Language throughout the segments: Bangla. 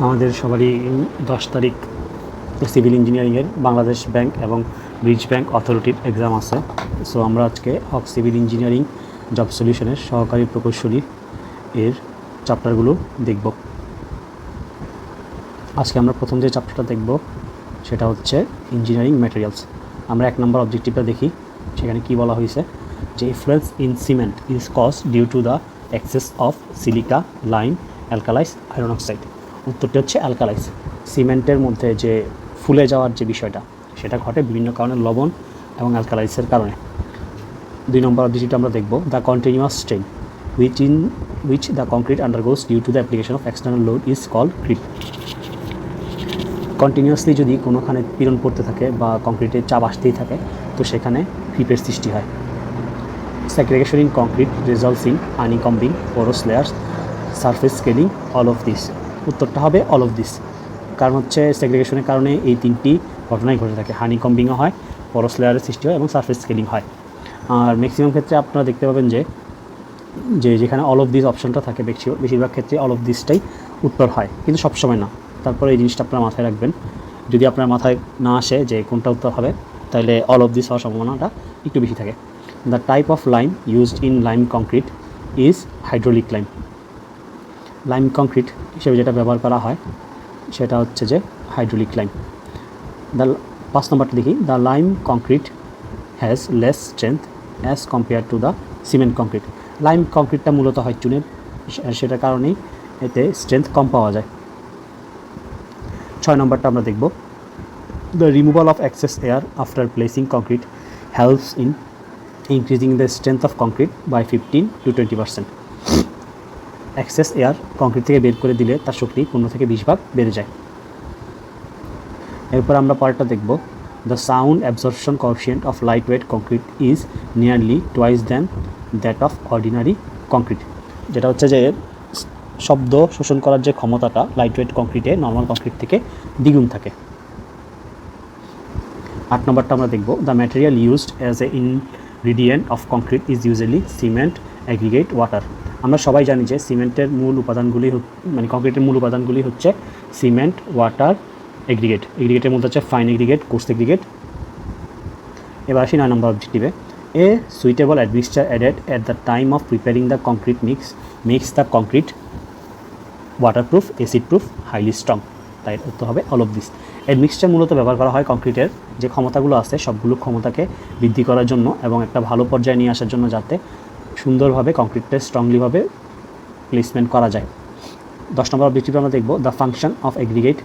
আমাদের সবারই 10 তারিখ সিভিল ইঞ্জিনিয়ারিংয়ের বাংলাদেশ ব্যাংক এবং ব্রিজ ব্যাংক অথরিটির এক্সাম আছে। সো আমরা আজকে হক সিভিল ইঞ্জিনিয়ারিং জব সলিউশনের সহকারী প্রকৌশলী এর চ্যাপ্টারগুলো দেখব। আজকে আমরা প্রথম যে চ্যাপ্টারটা দেখব সেটা হচ্ছে ইঞ্জিনিয়ারিং ম্যাটেরিয়ালস। আমরা 1 নম্বর অবজেক্টিভটা দেখি। সেখানে কি বলা হয়েছে যে efflorescence in cement is caused due to the excess of silica, lime, alkalis, iron oxide. উত্তরটি হচ্ছে অ্যালকালাইজ। সিমেন্টের মধ্যে যে ফুলে যাওয়ার যে বিষয়টা সেটা ঘটে বিভিন্ন কারণে, লবণ এবং অ্যালকালাইজের কারণে। 2 নম্বর অবজেক্টিভটা আমরা দেখব the continuous strain which the concrete undergoes due to the application of external load is called creep. Continuously যদি কোনোখানে পীড়ন পড়তে থাকে বা কংক্রিটের চাপ আসতেই থাকে তো সেখানে ক্রিপের সৃষ্টি হয়। Segregation in concrete results in honeycombing, porous layers, surface scaling, all of this. উত্তরটা হবে all of this। কারণ হচ্ছে সেগ্রিগেশনের কারণে এই 3টি ঘটনাই ঘটে থাকে। হানিকম্বিংও হয়, পরস লেয়ারের সৃষ্টি হয় এবং সারফেস স্কেলিং হয়। আর ম্যাক্সিমাম ক্ষেত্রে আপনারা দেখতে পাবেন যে যেখানে অল অফ দিস অপশনটা থাকে বেশিরভাগ ক্ষেত্রে অল অফ দিসটাই উত্তর হয়, কিন্তু সবসময় না। তারপরে এই জিনিসটা আপনারা মাথায় রাখবেন। যদি আপনার মাথায় না আসে যে কোনটা উত্তর হবে, তাহলে অল অফ দিস হওয়ার সম্ভাবনাটা একটু বেশি থাকে। The type of lime used in lime concrete is hydraulic lime. Lime concrete হিসেবে যেটা ব্যবহার করা হয় সেটা হচ্ছে যে হাইড্রোলিক লাইম। 5 নম্বরটা দেখি। The lime concrete has less strength as compare to the cement concrete. Lime কংক্রিটটা মূলত হয় চুনের, সেটার কারণেই এতে স্ট্রেংথ কম পাওয়া যায়। 6 নম্বরটা আমরা দেখব the removal of excess air after placing concrete helps in increasing the strength of concrete by 15 to 20%। Excess air concrete থেকে বের করে দিলে তার শক্তি 15 থেকে 20 ভাগ বেড়ে যায়। এরপর আমরা পরেরটা দেখব the sound absorption coefficient of light weight concrete is nearly twice than that of ordinary concrete. যেটা হচ্ছে যে শব্দ শোষণ করার যে ক্ষমতাটা লাইট ওয়েট কংক্রিটে নর্মাল কংক্রিট থেকে দ্বিগুণ থাকে। 8 নম্বরটা আমরা দেখব the material used as a ingredient of concrete is usually cement, aggregate, water. আমরা সবাই জানি যে সিমেন্টের মূল উপাদানগুলি কংক্রিটের মূল উপাদানগুলি হচ্ছে সিমেন্ট, ওয়াটার, এগ্রিগেট। এগ্রিগেটের মধ্যে হচ্ছে ফাইন এগ্রিগেট, কোর্স এগ্রিগেট। এবার আসি 9 নম্বর অবজেক্টিভে। A suitable admixture added at the time of preparing the concrete makes the concrete waterproof, acid proof, highly strong. তাই উত্তর হবে অল অফ দিস। অ্যাডমিক্সচার মূলত ব্যবহার করা হয় কংক্রিটের যে ক্ষমতাগুলো আছে সবগুলো ক্ষমতাকে বৃদ্ধি করার জন্য এবং একটা ভালো পর্যায়ে নিয়ে আসার জন্য, যাতে সুন্দরভাবে কংক্রিটটা স্ট্রংলিভাবে প্লেসমেন্ট করা যায়। 10 নম্বর অবজেক্টিভ আমরা দেখব the function of aggregate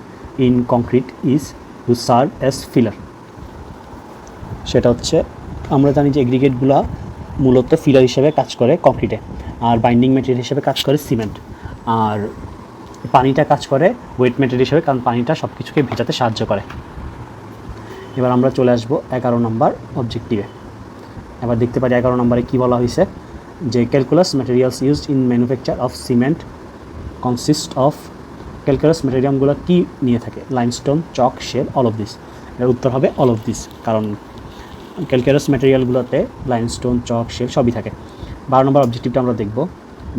in concrete is to serve as filler. সেটা হচ্ছে আমরা জানি যে এগ্রিগেটগুলো মূলত ফিলার হিসেবে কাজ করে কংক্রিটে, আর বাইন্ডিং ম্যাটেরিয়াল হিসেবে কাজ করে সিমেন্ট, আর পানিটা কাজ করে ওয়েট ম্যাটেরিয়াল হিসেবে, কারণ পানিটা সব কিছুকে ভেজাতে সাহায্য করে। এবার আমরা চলে আসব 11 নম্বর অবজেক্টিভে। এবার দেখতে পারি 11 নম্বরে কী বলা হয়েছে যে calcareous materials used in manufacture of cement consist of. Calcareous ম্যাটেরিয়ালগুলো কী নিয়ে থাকে? Limestone, chalk, shale, all of this. এর উত্তর হবে অল অফ দিস, কারণ ক্যালকুলাস ম্যাটেরিয়ালগুলোতে লাইমস্টোন, চক, শেল সবই থাকে। 12 নম্বর অবজেক্টিভটা আমরা দেখব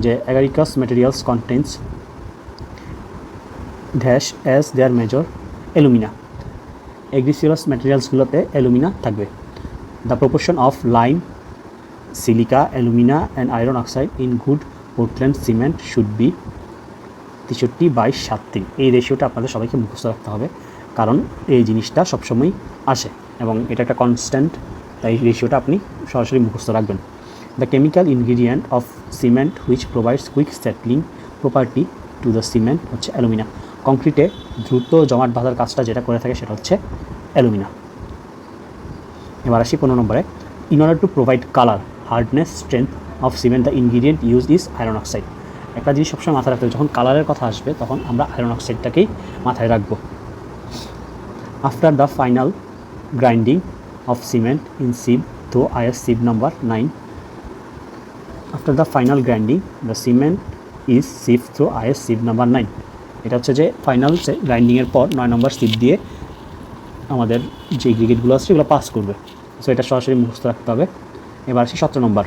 যে অ্যাগ্রিকাস materials contains dash as their major alumina. Argillaceous ম্যাটেরিয়ালসগুলোতে অ্যালুমিনা থাকবে। The proportion of lime, silica, alumina and iron oxide in good Portland cement should be 63/73। এই রেশিওটা আপনাদের সবাইকে মুখস্থ রাখতে হবে, কারণ এই জিনিসটা সবসময় আসে এবং এটা একটা কনস্ট্যান্ট, তাই রেশিওটা আপনি সরাসরি মুখস্থ রাখবেন। The chemical ingredient of cement which provides quick settling property two the cement হচ্ছে অ্যালুমিনা। কংক্রিটে দ্রুত জমাট বাঁধার কাজটা যেটা করে থাকে সেটা হচ্ছে অ্যালুমিনা। এবার আসি 15 নম্বরে। In order to provide colour, hardness, strength of cement the ingredient use is iron oxide. একটা জিনিস সবসময় মাথায় রাখতে হবে, যখন কালারের কথা আসবে তখন আমরা আয়রন অক্সাইডটাকেই মাথায় রাখবো। After the final grinding of cement in sieve through IS sieve number 9। After the final grinding the cement is sieve through IS sieve number 9। এটা হচ্ছে যে ফাইনাল গ্রাইন্ডিংয়ের পর 9 নম্বর সিভ দিয়ে আমাদের যে এগ্রিগেটগুলো আছে সেগুলো পাস করবে। সো এটা সরাসরি মুখস্থ রাখতে হবে। এবার আসি 17 নম্বর।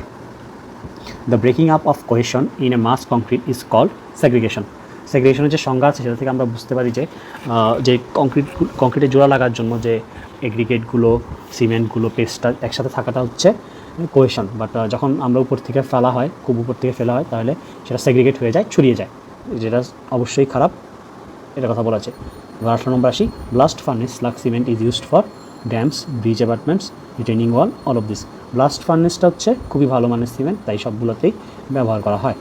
The breaking up of cohesion in a mass concrete is called segregation. সেগ্রিগেশনের যে সংজ্ঞা আছে সেটা থেকে আমরা বুঝতে পারি যে কংক্রিটের জোড়া লাগার জন্য যে এগ্রিগেটগুলো, সিমেন্টগুলো, পেস্টটা একসাথে থাকাটা হচ্ছে কোহেশন। বাট যখন আমরা উপর থেকে ফেলা হয়, খুব উপর থেকে ফেলা হয়, তাহলে সেটা সেগ্রিগেট হয়ে যায়, ছড়িয়ে যায়, যেটা অবশ্যই খারাপ, এটা কথা বলা আছে। 18 নম্বর আসি, blast furnace slag cement is used for dams, bridge apartments, retaining wall, all of this. Blast ফার্নেসটা হচ্ছে খুবই ভালো মানের সিমেন্ট, তাই সবগুলোতেই ব্যবহার করা হয়।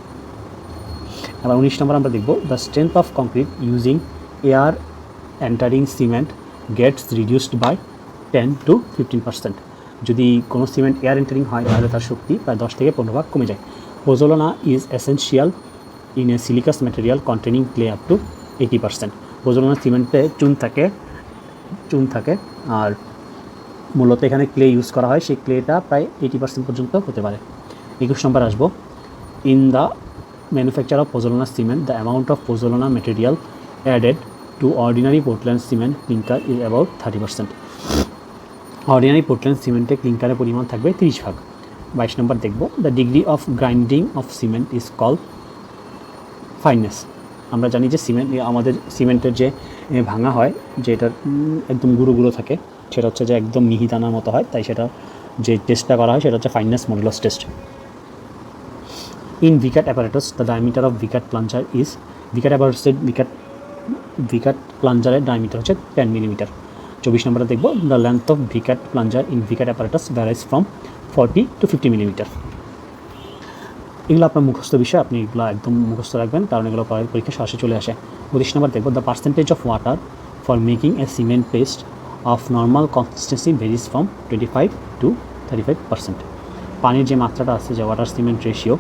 এবার 19 নম্বর আমরা দেখব, the strength of concrete using air entering cement gets reduced by 10 to 15%। যদি কোনো সিমেন্ট এয়ার এন্টারিং হয় তাহলে তার শক্তি প্রায় 10 থেকে 15 ভাগ কমে যায়। Pozzolana is essential in a silicious material containing clay up to 80%। Pozzolana সিমেন্টে চুন থাকে আর মূলত এখানে ক্লে ইউজ করা হয়, সেই ক্লেটা প্রায় 80% পর্যন্ত হতে পারে। 21 নম্বর আসবো, in the manufacture of pozzolana cement the amount of pozzolana material added to ordinary Portland cement clinker is about 30%। Ordinary Portland সিমেন্টে ক্লিঙ্কারের পরিমাণ থাকবে 30 ভাগ। 22 নম্বর দেখব, the degree of grinding of cement is called fineness. আমরা জানি যে আমাদের সিমেন্টের যে ভাঙা হয়, যে এটা একদম গুঁড়ো থাকে, সেটা হচ্ছে যে একদম মিহি দানার মতো হয়, তাই সেটা যে টেস্টটা করা হয় সেটা হচ্ছে fineness modulus test. In Vicat apparatus the diameter of Vicat plunger is, Vicat প্লাঞ্জারের ডায়ামিটার হচ্ছে 10 মিলিমিটার। 24 নম্বরে দেখব, the length of Vicat plunger in Vicat apparatus varies from 40 to 50 millimetre. এগুলো আপনার মুখস্থ বিষয়, আপনি এগুলো একদম মুখস্থ রাখবেন, কারণ এগুলো পরীক্ষা সরাসরি চলে আসে। 25 নম্বর দেখব, the percentage of water for making a cement paste of normal consistency varies from 25 to 35%। পানির যে মাত্রাটা আছে, যে ওয়াটার সিমেন্ট রেশিও,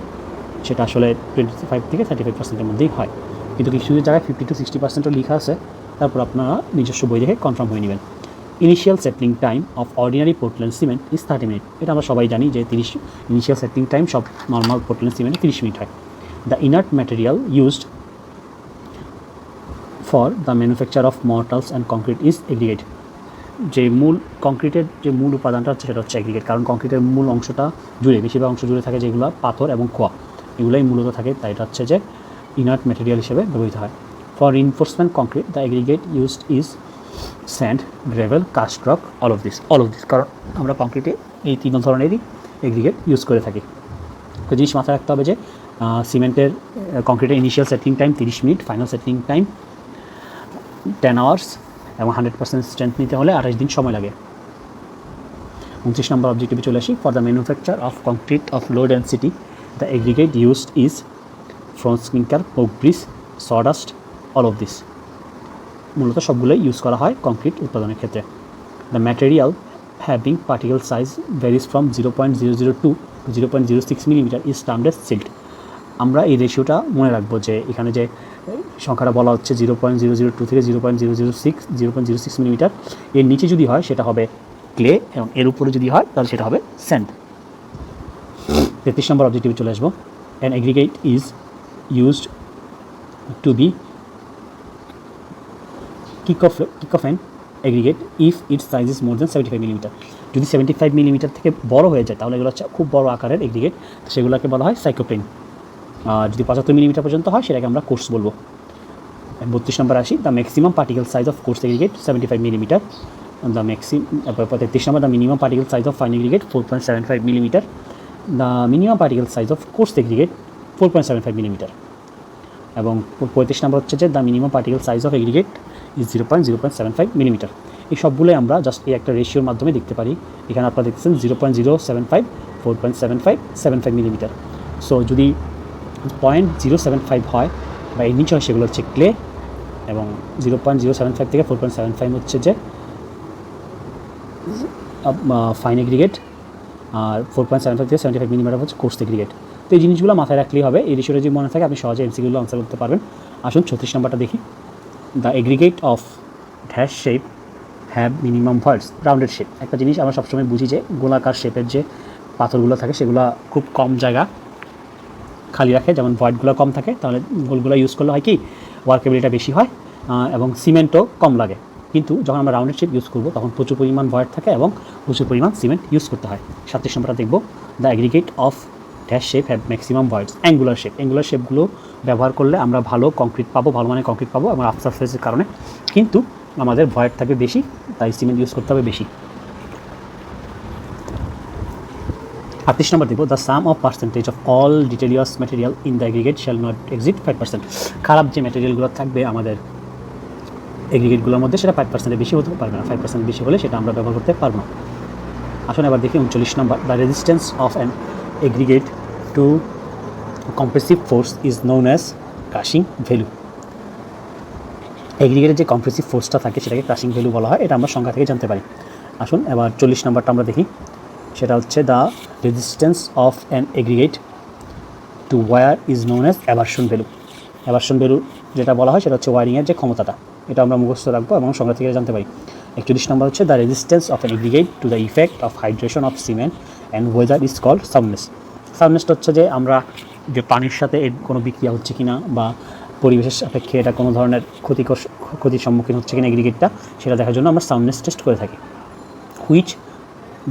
সেটা আসলে 25 থেকে 35%-এর মধ্যেই হয়, কিন্তু কিছু জায়গায় 50 to 60%ও লেখা আছে, তারপর আপনারা নিজস্ব বই দেখে কনফার্ম হয়ে নেবেন। Initial settling time of ordinary Portland cement is 30 minute. এটা আমরা সবাই জানি যে ইনিশিয়াল সেটলিং টাইম সব নর্মাল পোর্টল্যান্ড সিমেন্টে 30 মিনিট হয়। The inert material used for the manufacture of mortals and concrete is aggregate. যে কংক্রিটের যে মূল উপাদানটা হচ্ছে সেটা হচ্ছে এগ্রিগেট, কারণ কংক্রিটের মূল অংশটা জুড়ে, বেশিরভাগ অংশ জুড়ে থাকে যেগুলো পাথর এবং খোয়া, এগুলোই মূলত থাকে, তাই এটা হচ্ছে যে ইনার্ট ম্যাটেরিয়াল হিসেবে ব্যবহৃত হয়। For reinforcement concrete the aggregate used is sand, gravel, cast rock, all of this. কারণ আমরা কংক্রিটে এই 3 ধরনেরই এগ্রিগেট ইউজ করে থাকি। তো জিনিস মাথায় রাখতে হবে যে কংক্রিটের initial settling time 30 minute, final settling time 10 hours, এবং 100% স্ট্রেংথ নিতে হলে 28 দিন সময় লাগে। 29 নম্বর অবজেক্টিভে চলে আসি, for the manufacture of concrete of low density the aggregate used is front clinker, poke bridge, sawdust, all of this. মূলত সবগুলোই ইউজ করা হয় কংক্রিট উৎপাদনের ক্ষেত্রে। The material having particle size varies from 0.002 to 0.06 millimetre is termed as silt. আমরা এই রেশিওটা মনে রাখবো, যে এখানে যে সংখ্যাটা বলা হচ্ছে 0.002 থেকে 0.006 মিলিমিটার, এর নিচে যদি হয় সেটা হবে ক্লে, এবং এর উপরে যদি হয় তাহলে সেটা হবে স্যান্ড। 33 নম্বর অবজেক্টিভে চলে আসবো, an aggregate is used to be kick of an aggregate if its size is more than 75 millimetre. যদি 75 মিলিমিটার থেকে বড় হয়ে যায় তাহলে এগুলো হচ্ছে খুব বড় আকারের এগ্রিগেট, তো সেগুলোকে বলা হয় সাইক্লোপ্লেন। যদি 75 মিলিমিটার পর্যন্ত হয় সেটাকে আমরা কোর্স বলবো। 32 নম্বর আসি, the maximum particle size of course aggregate 75 millimetre. The 33 number, the minimum particle size of fine aggregate 4.75 millimetre. The minimum particle size of course aggregate 4.75 millimetre. এবং 35 নম্বর হচ্ছে যে the minimum particle size of aggregate is 0.075 millimetre. এই সবগুলোই আমরা জাস্ট এই একটা রেশিওর মাধ্যমে দেখতে পারি। এখানে আপনারা দেখতেছেন 0.075, 4.75, 75 মিলিমিটার। সো যদি 0.075 হয় বা এর নিচে হয় সেগুলো হচ্ছে ক্লে, এবং 0.075 থেকে 4.75 হচ্ছে যে ফাইন এগ্রিগেট, আর 4.75 থেকে 75 মিলিমিটার হচ্ছে কোর্স এগ্রিগেট। তো এই জিনিসগুলো মাথায় রাখলেই হবে, এই রেশিওটা যদি মনে থাকে আপনি সহজে এমসিকিউগুলো আনসার করতে পারবেন। আসুন 36 নম্বরটা দেখি, the aggregate of dash shape have minimum voids, rounded shape. একটা জিনিস আমরা সবসময় বুঝি যে গোলাকার শেপের যে পাথরগুলো থাকে সেগুলো খুব কম জায়গা খালি রাখে, যেমন ভয়েডগুলো কম থাকে, তাহলে গোলগুলো ইউজ করলে হয় কি ওয়ার্কেবিলিটিটা বেশি হয় এবং সিমেন্টও কম লাগে। কিন্তু যখন আমরা রাউন্ডেড শেপ ইউজ করবো তখন প্রচুর পরিমাণ ভয়েড থাকে এবং প্রচুর পরিমাণ সিমেন্ট ইউজ করতে হয়। 37 নম্বরটা দেখব, the aggregate of dash shape have maximum voids, angular শেপগুলো ব্যবহার করলে আমরা ভালো কংক্রিট পাবো, ভালো মানের কংক্রিট পাবো এবং রাফ সারফেসের কারণে, কিন্তু আমাদের ভয়েড থাকবে বেশি, তাই সিমেন্ট ইউজ করতে হবে বেশি। 38 নম্বর দেখব, the sum of percentage of all deleterious material in the aggregate shall not exceed 5%। খারাপ যে ম্যাটেরিয়ালগুলো থাকবে আমাদের এগ্রিগেটগুলোর মধ্যে সেটা 5%-এর বেশি হতে পারবে না, 5% বেশি হলে সেটা আমরা ব্যবহার করতে পারবো না। আসুন এবার দেখি 39 নম্বর, the resistance of an aggregate to compressive force is known as crushing value. এগ্রিগেটের যে কম্প্রেসিভ ফোর্সটা থাকে সেটাকে ক্রাশিং ভ্যালু বলা হয়, এটা আমরা সংখ্যা থেকে জানতে পারি। আসুন এবার 40 নম্বরটা আমরা দেখি, সেটা হচ্ছে the resistance of an aggregate two where is known as aversion value. Aversion value যেটা বলা হয় সেটা হচ্ছে ওয়ারিংয়ের যে ক্ষমতাটা, এটা আমরা মুখস্থ রাখবো এবং সংখ্যা থেকে জানতে পারি। 41 নম্বর হচ্ছে the resistance of an aggregate to the effect of hydration of cement and weather is called soundness. সাউন্ডনেসটা হচ্ছে যে আমরা যে পানির সাথে এর কোনো বিক্রিয়া হচ্ছে কিনা বা পরিবেশের সাপেক্ষে এটা কোনো ধরনের ক্ষতির সম্মুখীন হচ্ছে কিনা এগ্রিগেটটা, সেটা দেখার জন্য আমরা সাউন্ডনেস টেস্ট করে থাকি। হুইচ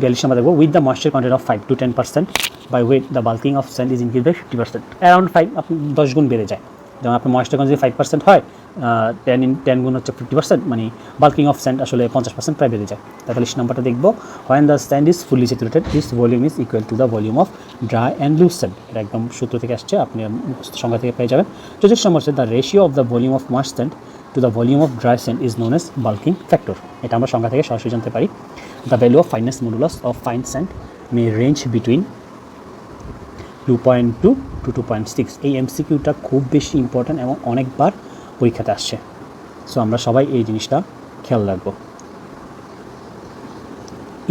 42 নম্বর দেখবো, with the moisture content of 5 to 10% by weight the bulking of sand is increase by 50%। Around 5 আপনি 10 গুণ বেড়ে যায়। যেমন আপনার ময়েশ্চার কন্টেন্ট যদি 5% হয়, 10 গুণ হচ্ছে 50%, মানে বাল্কিং অফ স্যান্ড আসলে 50% প্রায় বেড়ে যায়। 43 নম্বরটা দেখবো, when the sand is fully saturated its volume is equal to the volume of dry and loose sand. এটা একদম সূত্র থেকে আসছে, আপনি সংখ্যা থেকে পেয়ে যাবেন। 44 নম্বর হচ্ছে the ratio of the volume of moist sand to the volume of dry sand is known as bulking factor. এটা আমরা সংখ্যা থেকে সরাসরি জানতে পারি। The value of fineness modulus of fine sand may range between 2.2 to 2.6। এই এমসিকিউটা খুব বেশি ইম্পর্ট্যান্ট এবং অনেকবার পরীক্ষাতে আসছে, সো আমরা সবাই এই জিনিসটা খেয়াল রাখবো।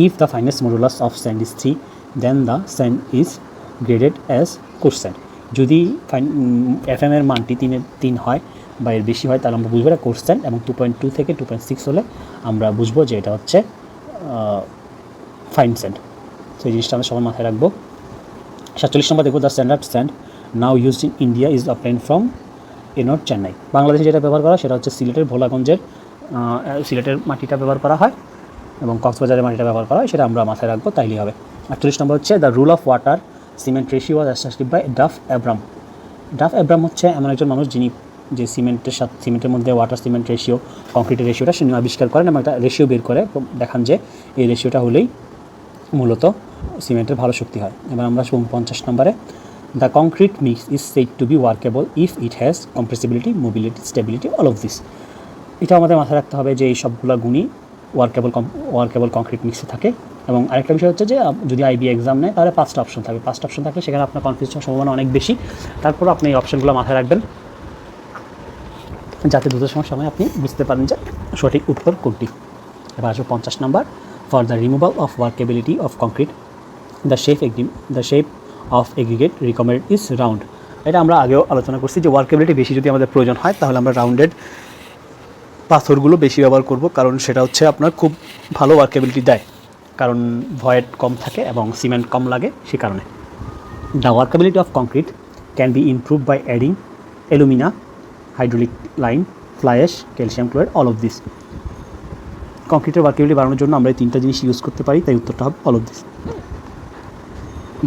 If the fineness modulus of sand is 3 then the sand is graded as coarse sand. যদি FM এর মানটি 3 হয় বা এর বেশি হয় তাহলে আমরা বুঝবো এটা কোর্স স্যান্ড, এবং 2.2 থেকে 2.6 হলে আমরা বুঝবো যে এটা হচ্ছে ফাইন স্যান্ড। তো এই জিনিসটা আমরা সবার মাথায় রাখবো। 47 নম্বর দেখবো, the standard sand now used in India is obtained from Ennore Chennai. বাংলাদেশে যেটা ব্যবহার করা সেটা হচ্ছে সিলেটের ভোলাগঞ্জের সিলেটের মাটিটা ব্যবহার করা হয় এবং কক্সবাজারের মাটিটা ব্যবহার করা হয়, সেটা আমরা মাথায় রাখবো, তাইলেই হবে। 48 নম্বর হচ্ছে the rule of water cement ratio was established by Duff Abrams. Duff Abrams হচ্ছে এমন একজন মানুষ যিনি যে সিমেন্টের মধ্যে ওয়াটার সিমেন্ট রেশিও, কংক্রিটের রেশিওটা সে আবিষ্কার করেন এবং একটা রেশিও বের করে দেখান যে এই রেশিওটা হলেই মূলত সিমেন্টের ভালো শক্তি হয়। এবার আমরা 50 নম্বরে, the concrete mix is said to be workable if it has compressibility, mobility, stability, all of this. এটা আমাদের মাথায় রাখতে হবে যে এই সবগুলো গুণই ওয়ার্কেবল কংক্রিট মিক্সে থাকে। এবং আরেকটা বিষয় হচ্ছে যে যদি আইবি এক্সাম নেয় তাহলে 5টা অপশন থাকে, 5টা অপশন থাকলে সেখানে আপনার কনফিউজ হওয়ার সম্ভাবনা অনেক বেশি। তারপর আপনি এই অপশনগুলো মাথায় রাখবেন যাতে দ্রুত সময় আপনি বুঝতে পারেন যে সঠিক উত্তর কোনটি। এবার আসবে 50 নম্বর, for the removal of workability of concrete the shape of aggregate recommend is round. এটা আমরা আগেও আলোচনা করছি যে ওয়ার্কেবিলিটি বেশি যদি আমাদের প্রয়োজন হয় তাহলে আমরা রাউন্ডেড পাথরগুলো বেশি ব্যবহার করব, কারণ সেটা হচ্ছে আপনার খুব ভালো ওয়ার্কেবিলিটি দেয়, কারণ ভয়েড কম থাকে এবং সিমেন্ট কম লাগে সে কারণে। The workability of concrete can be improve by adding alumina, hydraulic lime, fly ash, calcium chloride, all of this. কংক্রিটের ওয়ার্কেবিলিটি বাড়ানোর জন্য আমরা এই 3টা জিনিস ইউজ করতে পারি, তাই উত্তরটা হবে অল অফ দিস।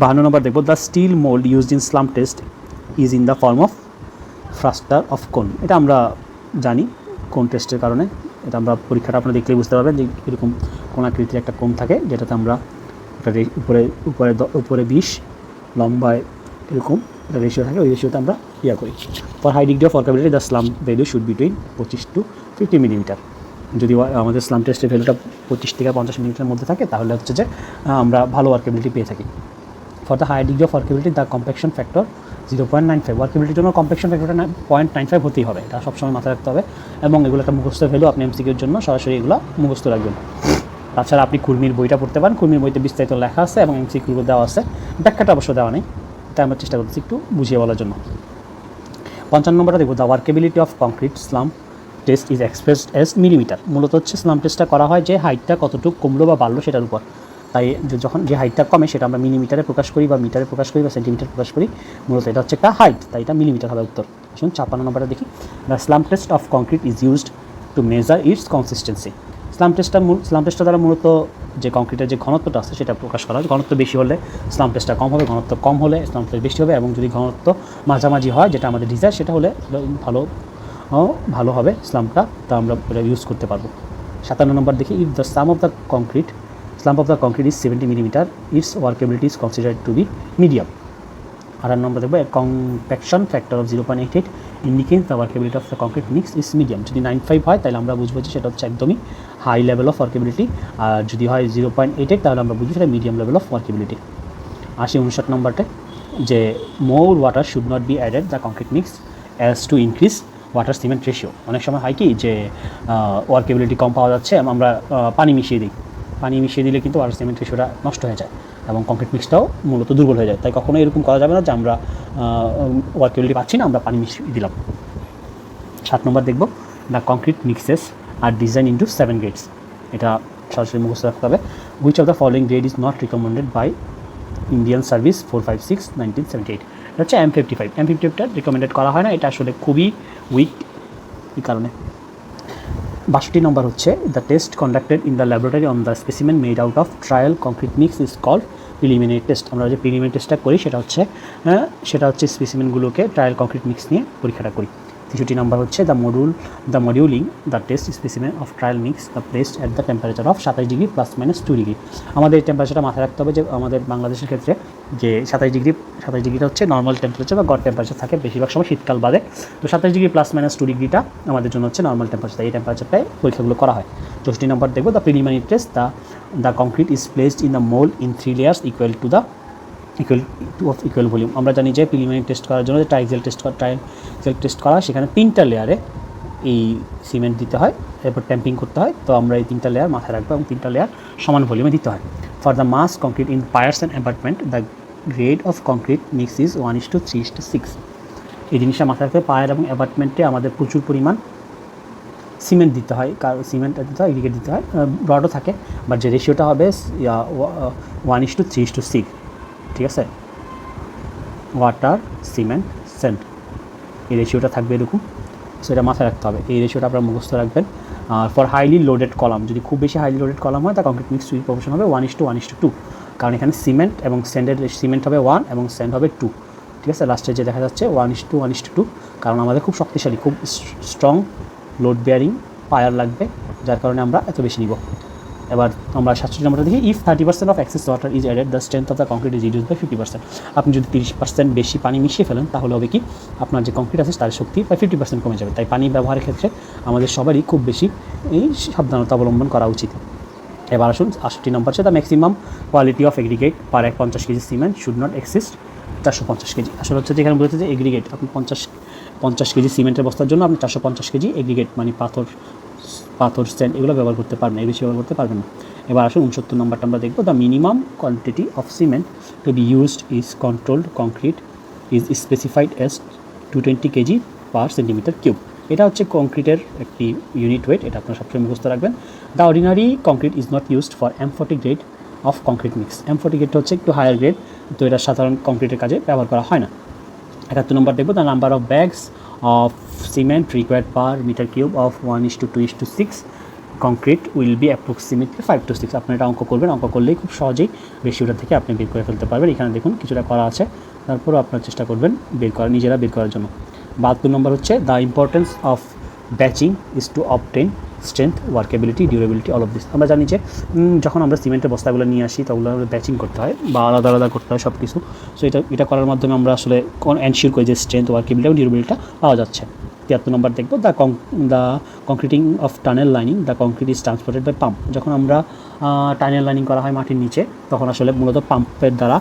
52 নম্বর দেখব, the steel mould used in slump test is in the form of frustum of cone. এটা আমরা জানি কোন টেস্টের কারণে, এটা আমরা পরীক্ষাটা আপনারা দেখলেই বুঝতে পারবেন যে এরকম কোন আকৃতির একটা কোণ থাকে যেটাতে আমরা একটা উপরে 20 লম্বায় এরকম একটা রেশিও থাকে, ওই রেশিওতে আমরা করি। For high degree of workability the slump value should between 25 to 50 millimetre. যদি আমাদের স্লাম টেস্টের ভ্যালুটা 25 থেকে 50 মিলিমিটারের মধ্যে থাকে তাহলে হচ্ছে যে আমরা ভালো ওয়ার্কেবিলিটি পেয়ে থাকি। For the high degree of workability the compaction factor 0.95। ওয়ার্কেবিলিটির জন্য কম্প্যাকশন ফ্যাক্টরটা 0.95 হতেই হবে, এটা সবসময় মাথায় রাখতে হবে। এবং এগুলো একটা মুখস্থ ভ্যালু, আপনি এমসিকিউর জন্য সরাসরি এগুলো মুখস্থ রাখবেন। তাছাড়া আপনি কুর্মির বইটা পড়তে পারেন, কুর্মির বইতে বিস্তারিত লেখা আছে এবং এমসিকিউগুলো দেওয়া আছে, ব্যাখ্যাটা অবশ্য দেওয়া নেই, তাই আমরা চেষ্টা করছি একটু বুঝিয়ে বলার জন্য। 55 নম্বরটা দেখব, the workability of concrete slump test is expressed as millimetre. মূলত হচ্ছে স্লাম টেস্টটা করা হয় যে হাইটটা কতটুকু কমলো বা বাড়লো সেটার উপর, তাই যখন যে হাইটটা কমে সেটা আমরা মিলিমিটারে প্রকাশ করি বা মিটারে প্রকাশ করি বা সেন্টিমিটার প্রকাশ করি, মূলত এটা হচ্ছে একটা হাইট, তাই এটা মিলিমিটার হবে উত্তর। আসুন 56 নম্বরটা দেখি, the slump test of concrete is used to measure its consistency. Slump টেস্টটা দ্বারা মূলত যে কংক্রিটের যে ঘনত্বটা আছে সেটা প্রকাশ করা হয়। ঘনত্ব বেশি হলে স্লাম্প টেস্টটা কম হবে, ঘনত্ব কম হলে স্লাম্প টেস্ট বেশি হবে, এবং যদি ঘনত্ব মাঝামাঝি হয় যেটা আমাদের ডিজায়ার সেটা হলে ভালো হবে স্লাম্পটা, তা আমরা এটা ইউজ করতে পারবো। 57 নম্বর দেখি, if the slump of the concrete is 70 millimeter, its workability is considered to be medium. 8 নম্বর দেখবো, compaction factor of 0.88 indicates the workability of the concrete mix is medium. যদি 95 হয় তাহলে আমরা বুঝবো যে সেটা হচ্ছে একদমই হাই লেভেল অফ ওয়ার্কেবিলিটি, আর যদি হয় 0.88 তাহলে আমরা বুঝবো সেটা মিডিয়াম লেভেল অফ ওয়ার্কেবিলিটি। 59 নম্বরটা, যে মোর water should not be added the concrete mix as to increase water cement ratio. অনেক সময় হয় কি যে ওয়ার্কেবিলিটি কম পাওয়া যাচ্ছে, আমরা পানি মিশিয়ে দিই, পানি মিশিয়ে দিলে কিন্তু ওয়াটার সিমেন্ট রেশিওটা নষ্ট হয়ে যায় এবং কংক্রিট মিক্সটাও মূলত দুর্বল হয়ে যায়। তাই কখনো এরকম করা যাবে না যে আমরা ওয়ার্কেবিলিটি পাচ্ছি না, আমরা পানি মিশিয়ে দিলাম। 7 নম্বর দেখব, the concrete mixes are designed into 7 grades. এটা সরাসরি মুখস্থ রাখতে হবে। Which of the following grade is not recommended by Indian service 456 1978। এটা হচ্ছে M55। M55টা রিকমেন্ডেড করা হয় না, এটা আসলে খুবই উইক এই কারণে। 62 নম্বর হচ্ছে, the test conducted in the laboratory on the specimen made out of trial concrete mix is called preliminary test. আমরা যে প্রিলিমিনারি টেস্টটা করি সেটা হচ্ছে স্পেসিমেনগুলোকে ট্রায়াল কংক্রিট মিক্স নিয়ে পরীক্ষাটা করি। 63 নম্বর হচ্ছে, the moulding the test specimen of trial mix the placed at the temperature of 27 degree ±2 degree. আমাদের এই টেম্পারেচারটা মাথায় রাখতে হবে যে আমাদের বাংলাদেশের ক্ষেত্রে যে 27 ডিগ্রিটা হচ্ছে নর্মাল টেম্পারেচার বা গড় টেম্পারেচার থাকে বেশিরভাগ সময় শীতকাল বাদে। তো 27 ডিগ্রি ±2 ডিগ্রিটা আমাদের জন্য হচ্ছে নর্মাল টেম্পারেচার, এই টেম্পারেচারটায় পরীক্ষাগুলো করা হয়। 64 নম্বর দেখবো, the preliminary test, the concrete is placed in the mould in 3 layers equal to volume. আমরা জানি যে প্রিলিমিনারি টেস্ট করার জন্য যে ট্রাইজেল টেস্ট করা, সেখানে 3টা লেয়ারে এই সিমেন্ট দিতে হয়, এরপর ট্যাম্পিং করতে হয়। তো আমরা এই 3টা লেয়ার মাথায় রাখবো এবং 3টা লেয়ার সমান ভলিউমে দিতে হয়। For the mass concrete in piers and apartment, the grade of concrete mix is 1:3:6। এই জিনিসটা মাথায় রাখতে, পায়ার এবং অ্যাপার্টমেন্টে আমাদের প্রচুর পরিমাণ সিমেন্ট দিতে হয়, কারণ সিমেন্টটা দিতে হয়, এদিকে দিতে হয়, রডও থাকে, বাট যে রেশিওটা হবে 1:3:6, ঠিক আছে, ওয়াটার সিমেন্ট সেন্ট, এই রেশিওটা থাকবে এরকম। সো এটা মাথায় রাখতে হবে, এই রেশিওটা আপনারা মুখস্থ রাখবেন। আর ফর হাইলি লোডেড কলাম, যদি খুব বেশি হাইলি লোডেড কলাম হয় তা কংক্রিট মিক্স প্রপোর্শন হবে 1:1:2, কারণ এখানে সিমেন্ট এবং স্যান্ডের সিমেন্ট হবে 1 এবং স্যান্ড হবে 2, ঠিক আছে। লাস্টে যে দেখা যাচ্ছে 1:1:2, কারণ আমাদের খুব শক্তিশালী, খুব স্ট্রং লোড বেয়ারিং পায়ার লাগবে, যার কারণে আমরা এত বেশি নিব। এবার আমরা 67 নম্বরটা দেখি, if 30% of excess water is added, the strength of the concrete is reduced by 50%। আপনি যদি 30% বেশি পানি মিশিয়ে ফেলেন তাহলে হবে কি, আপনার যে কংক্রিট আছে তার শক্তি প্রায় 50% কমে যাবে। তাই পানি ব্যবহারের ক্ষেত্রে আমাদের সবারই খুব বেশি এই সাবধানতা অবলম্বন করা উচিত। এবার আসুন 68 নম্বর হচ্ছে, the maximum quality of aggregate per 50 KG cement should not exist 450 KG. আসলে হচ্ছে যেখানে বলেছে যে এগ্রিগেট, আপনি 50 কেজি সিমেন্টের বস্তার জন্য আপনি 450 কেজি এগ্রিগেট মানে পাথর স্যান্ড এগুলো ব্যবহার করতে পারবেন, এর বেশি ব্যবহার করতে পারবেন না। এবার আসুন 69 নম্বরটা আমরা দেখবো, the minimum quantity of cement to be used is controlled concrete is specified as 220 KG per centimetre cube. এটা হচ্ছে কংক্রিটের একটি ইউনিট ওয়েট, এটা আপনারা সবসময় মুখস্থ রাখবেন। The ordinary concrete is not used for M40 grade of concrete mix. M40 গ্রেডটা হচ্ছে একটু হায়ার গ্রেড, তো এটা সাধারণ কংক্রিটের কাজে ব্যবহার করা হয় না। 71 নম্বর দেখবো, the number of bags of cement required per metre cube of 1:2:6 concrete will be approximately 5 to 6। আপনি এটা অঙ্ক করবেন, অঙ্ক করলেই খুব সহজেই রেশিওটা থেকে আপনি বের করে ফেলতে পারবেন। এখানে দেখুন কিছুটা করা আছে, তারপরও আপনার চেষ্টা করবেন নিজেরা বের করার জন্য। 72 নম্বর হচ্ছে, the importance of batching is to obtain strength, workability, durability, all of this. আমরা জানি যে যখন আমরা সিমেন্টের বস্তাগুলো নিয়ে আসি তখন ব্যাচিং করতে হয় বা আলাদা আলাদা করতে হয় সব কিছু। সো এটা করার মাধ্যমে আমরা আসলে এনশিওর করি যে স্ট্রেংথ, ওয়ার্কেবিলিটি এবং ডিউরেবিলিটিটা পাওয়া যাচ্ছে। 73 নম্বর দেখবো, the concreting of tunnel lining, the concrete is transported by pump. যখন আমরা টানেল লাইনিং করা হয় মাটির নিচে, তখন আসলে মূলত পাম্পের দ্বারা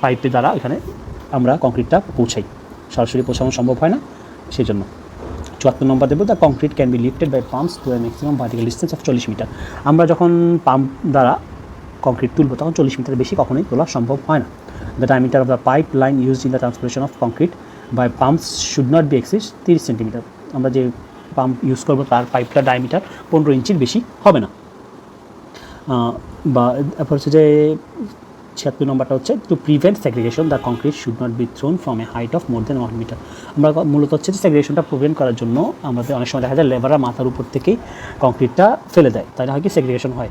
পাইপের দ্বারা এখানে আমরা কংক্রিটটা পৌঁছাই, সরাসরি পৌঁছানো সম্ভব হয় না, সেই জন্য। 74 নম্বর দেবো, the concrete can be lifted by pumps to a maximum vertical distance of 40 metre. আমরা যখন পাম্প দ্বারা কংক্রিট তুলব তখন 40 মিটার বেশি কখনোই তোলা সম্ভব হয় না। The diameter of the pipe line used in the transportation of concrete by pumps should not be exceed 30 centimetre. আমরা যে পাম্প ইউজ করবো তার পাইপটার ডায়ামিটার 15 ইঞ্চির বেশি হবে না। বা তারপর হচ্ছে যে 76 নম্বরটা হচ্ছে to prevent segregation the concrete should not be thrown from a height of more than 1 metre. আমরা মূলত হচ্ছে যে সেগ্রিগেশনটা প্রিভেন্ট করার জন্য আমাদের অনেক সময় দেখা যায় লেবাররা মাথার উপর থেকেই কংক্রিটটা ফেলে দেয়, তাই না হয় কি সেগ্রিগেশন হয়।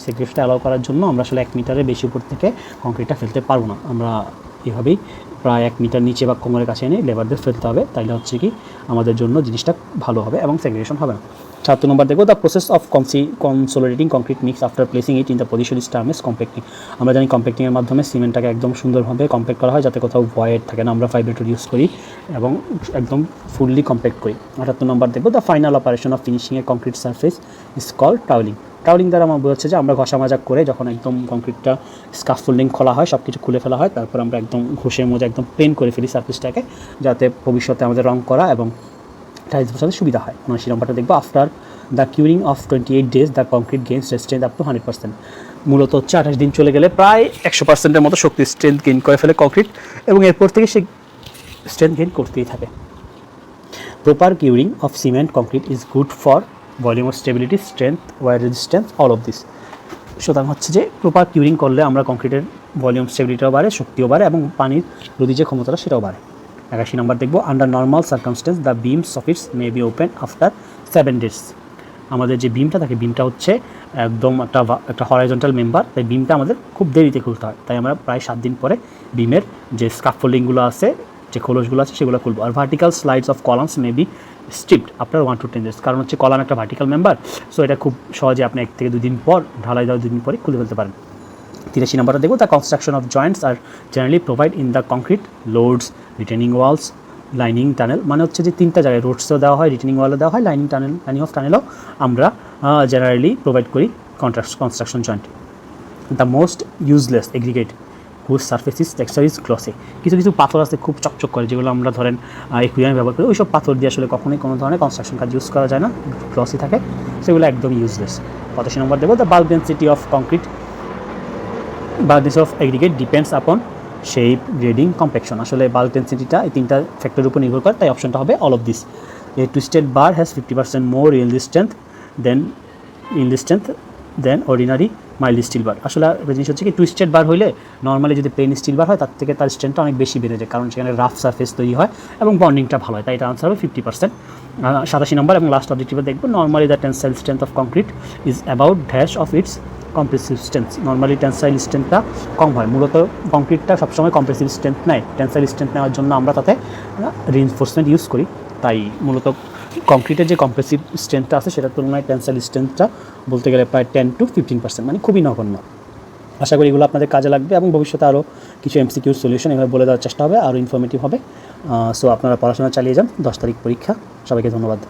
সেগ্রিগেশনটা অ্যালাউ করার জন্য আমরা আসলে 1 মিটারের বেশি উপর থেকে কংক্রিটটা ফেলতে পারবো না, আমরা এভাবেই প্রায় 1 মিটার নিচে বা কোমরের কাছে এনে লেবারদের ফেলতে হবে, তাইলে হচ্ছে কি আমাদের জন্য জিনিসটা ভালো হবে এবং সেগ্রিগেশন হবে না। 7 নম্বর দেখো the process of consolidating concrete mix after placing it in the position is term is compacting. আমরা জানি কম্প্যাক্টিংয়ের মাধ্যমে সিমেন্টটাকে একদম সুন্দরভাবে কম্প্যাক্ট করা হয় যাতে কোথাও ভয়েড থাকে না, আমরা ভাইব্রেটর ইউজ করি এবং একদম ফুললি কম্প্যাক্ট করি। 78 নম্বর দেখো the final operation of finishing a concrete surface is called trowelling. Trowelling দ্বারা আমার বোঝাচ্ছে যে আমরা ঘষা মাজা করে যখন একদম কংক্রিটটা স্কাফোল্ডিং খোলা হয়, সব কিছু খুলে ফেলা হয়, তারপর আমরা একদম ঘষের মধ্যে একদম প্লেন করে ফেলি সারফেসটাকে, যাতে ভবিষ্যতে আমাদের রং করা এবং টাইলস বসাতে সুবিধা হয়। 79 নম্বরটা দেখবো after the curing of 28 days the concrete gains strength up to 100%। মূলত হচ্ছে 28 দিন চলে গেলে প্রায় 100%-এর মতো শক্তি স্ট্রেংথ গেইন করে ফেলে কংক্রিট এবং এরপর থেকে সে স্ট্রেংথ গেইন করতেই থাকে। Proper curing of cement concrete is good for volume of stability strength wear resistance all of this. সুতরাং হচ্ছে যে প্রপার কিউরিং করলে আমরা কংক্রিটের ভলিউম স্টেবিলিটিও বাড়ে, শক্তিও বাড়ে এবং পানির রোধী যে ক্ষমতাটা সেটাও বাড়ে। 81 নম্বর দেখবো under normal circumstances the beam soffits may be open after 7 days। আমাদের যে বিমটা থাকে, বিমটা হচ্ছে একদম একটা হরাইজন্টাল মেম্বার, তাই বিমটা আমাদের খুব দেরিতে খুলতে হয়, তাই আমরা প্রায় 7 দিন পরে বিমের যে স্কাফোল্ডিংগুলো আছে, যে খোলসগুলো আছে সেগুলো খুলবো। আর vertical slides of columns may be stripped after 1 to 10 days, কারণ হচ্ছে কলাম একটা ভার্টিক্যাল মেম্বার, সো এটা খুব সহজে আপনি 1 থেকে 2 দিন পর ঢালাই দেওয়ার 2 দিন পরে খুলে ফেলতে পারেন। 83 নম্বরটা দেখবো the construction of joints are generally provide in the concrete loads retaining walls lining tunnel. মানে হচ্ছে যে 3টা জায়গায় রোডসও দেওয়া হয়, রিটেনিং ওয়ালও দেওয়া হয়, লাইনিং অফ টানেলও আমরা জেনারেলি প্রোভাইড করি construction joint. The most useless aggregate whose surfaces texture is glossy. কিছু কিছু পাথর আছে খুব চকচক করে, যেগুলো আমরা ধরেন একুরিয়ামে ব্যবহার করি, ওইসব পাথর দিয়ে আসলে কখনোই কোনো ধরনের কনস্ট্রাকশন কাজ ইউজ করা যায় না, গ্লসি থাকে, সেগুলো একদম ইউজলেস। 85 নম্বর দেবো the bulk density of concrete bulk density of aggregate depends upon shape grading compaction. আসলে বাল্ক ডেন্সিটিটা এই 3টা ফ্যাক্টরের উপর নির্ভর করে, তাই অপশনটা হবে all of this. A twisted bar has 50% more than ordinary mild steel bar. আসলে জিনিস হচ্ছে কি, টুইস্টেড বার হইলে নর্মালি যদি প্লেন স্টিল বার হয় তার থেকে তার স্ট্রেংথটা অনেক বেশি বেড়ে যায়, কারণ সেখানে রাফ সারফেস তৈরি হয় এবং বন্ডিংটা ভালো হয়, তাই এটা আনসার হবে 50%। 87 নম্বর এবং লাস্ট অবজেক্টিভে দেখবো normally the tensile strength of concrete is about dash of its compressive strength. Normally tensile স্ট্রেংথটা কম হয়, মূলত কংক্রিটটা সবসময় কম্প্রেসিভ স্ট্রেংথ নেয়, টেন্সাইল স্ট্রেংথ নেওয়ার জন্য আমরা তাতে রিইনফোর্সমেন্ট ইউজ করি, তাই মূলত কংক্রিটের যে কম্প্রেসিভ স্ট্রেংথটা আছে সেটার তুলনায় টেন্সাইল স্ট্রেংথটা বলতে গেলে প্রায় 10 to 15%, মানে খুবই নগণ্য। আশা করি এগুলো আপনাদের কাজে লাগবে এবং ভবিষ্যতে আরও কিছু MCQ সলিউশন এভাবে বলে দেওয়ার চেষ্টা হবে, আরও ইনফরমেটিভ হবে। সো আপনারা পড়াশোনা চালিয়ে যান, 10 তারিখ পরীক্ষা। সবাইকে ধন্যবাদ।